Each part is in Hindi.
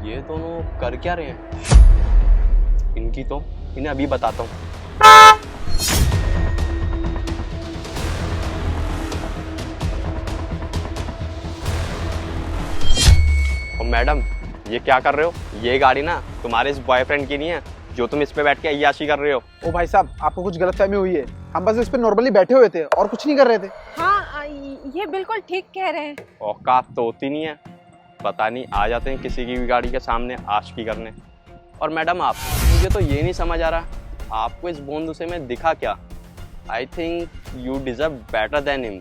ये दोनों कर क्या रहे हैं? इन्हें अभी बताता हूँ। और मैडम, ये क्या कर रहे हो? ये गाड़ी ना तुम्हारे इस बॉयफ्रेंड की नहीं है जो तुम इस पे बैठ के अय्याशी कर रहे हो। ओ भाई साहब, आपको कुछ गलतफहमी हुई है। हम बस इस पे नॉर्मली बैठे हुए थे और कुछ नहीं कर रहे थे। हाँ, ये बिल्कुल ठीक कह रहे हैं। औकात तो होती नहीं है, पता नहीं आ जाते हैं किसी की भी गाड़ी के सामने आशिकी करने। और मैडम आप, मुझे तो ये नहीं समझ आ रहा आपको इस बोंदुसे में दिखा क्या? I think you deserve better than him,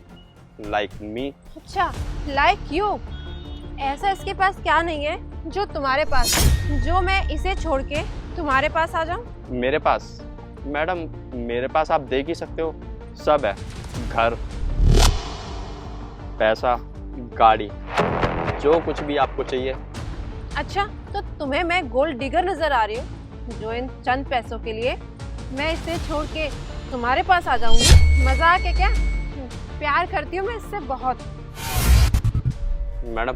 like मी। अच्छा, लाइक यू? ऐसा इसके पास क्या नहीं है जो तुम्हारे पास, जो मैं इसे छोड़ के तुम्हारे पास आ जाऊं? मेरे पास? मैडम, मेरे पास आप देख ही सकते हो, सब है। घर, पैसा, गाड़ी, जो कुछ भी आपको चाहिए। अच्छा, तो तुम्हें मैं गोल्ड डिगर नजर आ रही हूँ जो इन चंद पैसों के लिए मैं इसे छोड़ के तुम्हारे पास आ जाऊंगी? मजाक है क्या? प्यार करती हूँ मैं इससे बहुत। मैडम,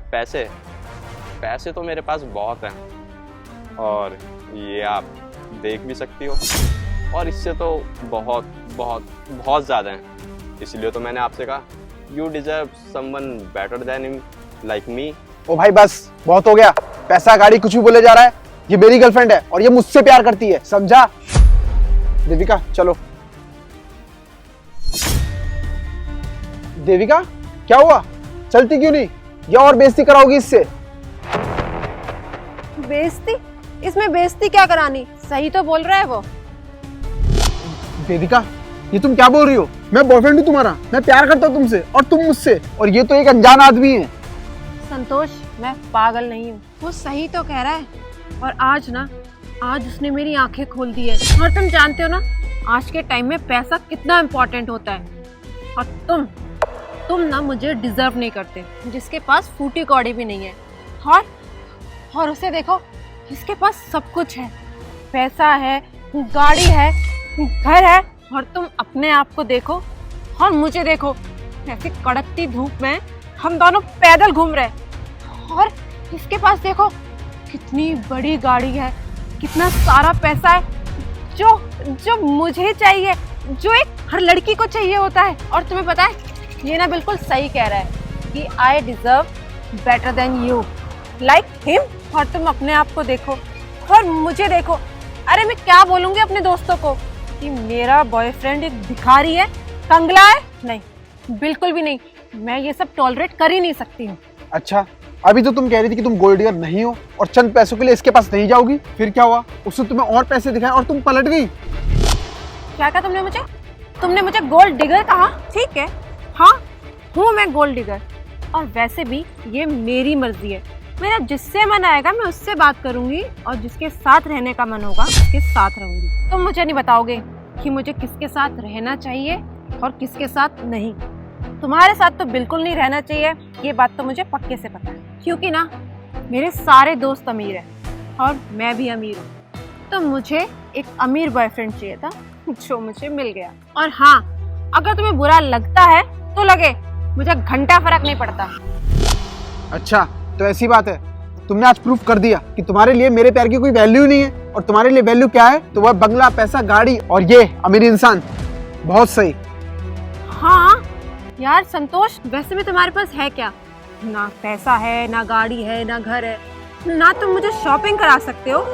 पैसे तो मेरे पास बहुत हैं और ये आप देख भी सकती हो, और इससे तो बहुत बहुत बहुत ज़्यादा हैं। इसलिए तो मैंने आपसे कहा you deserve someone better than him, like me. ओ भाई बस, बहुत हो गया। पैसा गाड़ी कुछ भी बोले जा रहा है। ये मेरी गर्लफ्रेंड है और ये मुझसे प्यार करती है, समझा? देविका चलो। देविका, क्या हुआ? चलती क्यों नहीं? या और बेइज्जती कराओगी इससे? बेइज्जती? इसमें बेइज्जती क्या करानी? सही तो बोल रहा है वो। देविका, ये तुम क्या बोल रही हो? मैं बॉयफ्रेंड हूँ तुम्हारा, मैं प्यार करता हूँ तुमसे और तुम मुझसे, और ये तो एक अनजान आदमी है। संतोष, मैं पागल नहीं हूँ, वो सही तो कह रहा है। और आज उसने मेरी आंखें खोल दी है। और तुम जानते हो ना, आज के टाइम में पैसा कितना इम्पोर्टेंट होता है। और तुम ना मुझे डिजर्व नहीं करते, जिसके पास फूटी कौड़ी भी नहीं है। और उसे देखो, इसके पास सब कुछ है, पैसा है, गाड़ी है, घर है। और तुम अपने आप को देखो और मुझे देखो, ऐसी कड़कती धूप में हम दोनों पैदल घूम रहे हैं। और इसके पास देखो, कितनी बड़ी गाड़ी है, कितना सारा पैसा है, जो मुझे चाहिए, जो एक हर लड़की को चाहिए होता है। और तुम्हें पता है, ये ना बिल्कुल सही कह रहा है कि I deserve better than you, like him. और तुम अपने आप को देखो और मुझे देखो। अरे मैं क्या बोलूँगी अपने दोस्तों को कि मेरा बॉयफ्रेंड एक भिखारी है, कंगला है? नहीं, बिल्कुल भी नहीं। मैं ये सब टॉलरेट कर ही नहीं सकती हूँ। अच्छा, अभी तो तुम कह रही थी कि तुम गोल्ड डिगर नहीं हो और चंद पैसों के लिए इसके पास नहीं जाओगी, फिर क्या हुआ? उसने तुम्हें और पैसे दिखाए और तुम पलट गई। क्या कहा तुमने मुझे गोल्ड डिगर कहा? ठीक है, हाँ हूँ मैं गोल्ड डिगर। और वैसे भी ये मेरी मर्जी है, मेरा जिससे मन आएगा मैं उससे बात करूंगी, और जिसके साथ रहने का मन होगा उसके साथ रहूंगी। तुम मुझे नहीं बताओगे कि मुझे किसके साथ रहना चाहिए और किसके साथ नहीं। तुम्हारे साथ तो बिल्कुल नहीं रहना चाहिए, ये बात तो मुझे पक्के से पता है। क्योंकि ना, मेरे सारे दोस्त अमीर हैं और मैं भी अमीर हूँ। तो मुझे एक अमीर बॉयफ्रेंड चाहिए था, जो मुझे मिल गया। और हाँ, अगर तुम्हें बुरा लगता है तो लगे, मुझे घंटा फर्क नहीं पड़ता। अच्छा, तो ऐसी बात है। तुमने आज प्रूफ कर दिया कि तुम्हारे लिए मेरे प्यार की कोई वैल्यू नहीं है, और तुम्हारे लिए वैल्यू क्या है? तो वह बंगला, पैसा, गाड़ी और ये अमीर इंसान। बहुत सही। हाँ यार संतोष, वैसे भी तुम्हारे पास है क्या? ना पैसा है, ना गाड़ी है, ना घर है, ना तुम मुझे शॉपिंग करा सकते हो,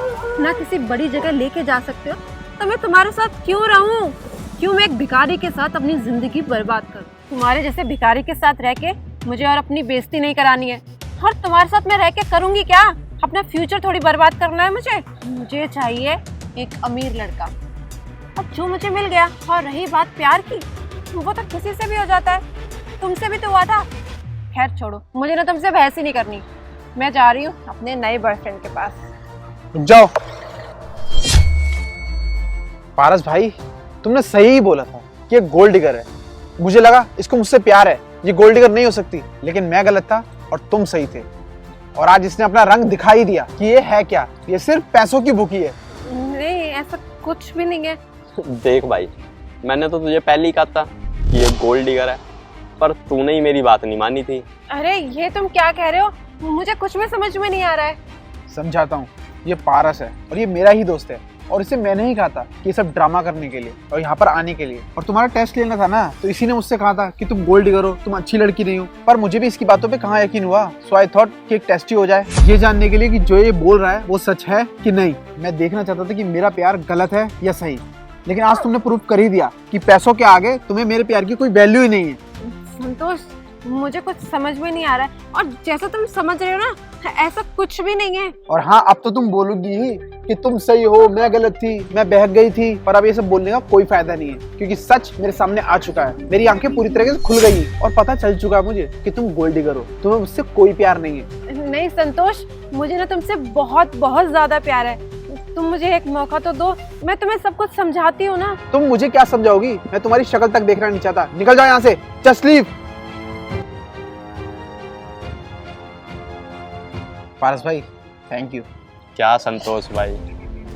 ना किसी बड़ी जगह लेके जा सकते हो। तो मैं तुम्हारे साथ क्यों रहूं? क्यों मैं एक भिखारी के साथ अपनी जिंदगी बर्बाद करूं? तुम्हारे जैसे भिखारी के साथ रह के मुझे और अपनी बेइज्जती नहीं करानी है। और तुम्हारे साथ मैं रह के करूंगी क्या? अपना फ्यूचर थोड़ी बर्बाद करना है मुझे चाहिए एक अमीर लड़का, और जो मुझे मिल गया। और रही बात प्यार की, वो तो किसी से भी हो जाता है, तुमसे भी तो हुआ था। खैर छोड़ो, मुझे ना तुमसे बहस ही नहीं करनी। मैं जा रही हूँ अपने नए बॉयफ्रेंड के पास। रुक जाओ। पारस भाई, तुमने सही ही बोला था कि ये गोल्ड डिगर है। मुझे लगा इसको मुझसे प्यार है, ये गोल्ड डिगर नहीं हो सकती। लेकिन मैं गलत था और तुम सही थे। और आज इसने अपना रंग दिखा ही दिया कि ये है क्या, ये सिर्फ पैसों की भूखी है। नहीं, ऐसा कुछ भी नहीं है। देख भाई, मैंने तो तुझे पहले ही कहा था कि ये गोल्ड डिगर है, पर तूने ही मेरी बात नहीं मानी थी। अरे ये तुम क्या कह रहे हो? मुझे कुछ भी समझ में नहीं आ रहा है। समझाता हूँ, ये पारस है और ये मेरा ही दोस्त है और इसे मैंने ही कहा था कि ये सब ड्रामा करने के लिए और यहाँ पर आने के लिए। और तुम्हारा टेस्ट लेना था ना, तो इसी ने मुझसे कहा था कि तुम गोल्ड डिगर हो, तुम अच्छी लड़की नहीं हो। पर मुझे भी इसकी बातों पे कहाँ यकीन हुआ, सो आई थॉट कि एक टेस्ट ही हो जाए, ये जानने के लिए कि जो ये बोल रहा है वो सच है कि नहीं। मैं देखना चाहता था कि मेरा प्यार गलत है या सही, लेकिन आज तुमने प्रूफ कर ही दिया कि पैसों के आगे तुम्हें मेरे प्यार की कोई वैल्यू ही नहीं है। संतोष, मुझे कुछ समझ में नहीं आ रहा है, और जैसा तुम समझ रहे हो ना, ऐसा कुछ भी नहीं है। और हाँ, अब तो तुम बोलोगी ही कि तुम सही हो, मैं गलत थी, मैं बहक गई थी। पर अब ये सब बोलने का कोई फायदा नहीं है, क्योंकि सच मेरे सामने आ चुका है। मेरी आंखें पूरी तरीके से खुल गई और पता चल चुका है मुझे कि तुम गोल्ड डिगर हो, तुम्हें मुझसे कोई प्यार नहीं है। नहीं संतोष, मुझे ना तुमसे बहुत बहुत ज्यादा प्यार है। तुम मुझे एक मौका तो दो, मैं तुम्हें सब कुछ समझाती हूँ ना। तुम मुझे क्या समझाओगी? मैं तुम्हारी शक्ल तक देखना नहीं चाहता, निकल जाओ यहाँ से, जस्ट लीव। पारस भाई, थैंक यू। क्या संतोष भाई,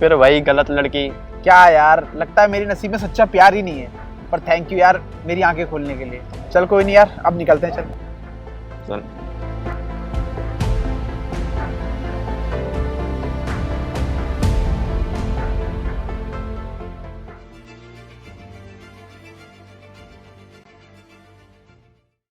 फिर वही गलत लड़की? क्या यार, लगता है मेरी नसीब में सच्चा प्यार ही नहीं है। पर थैंक यू यार, मेरी आंखें खोलने के लिए। चल कोई नहीं यार, अब निकलते हैं, चल। चल।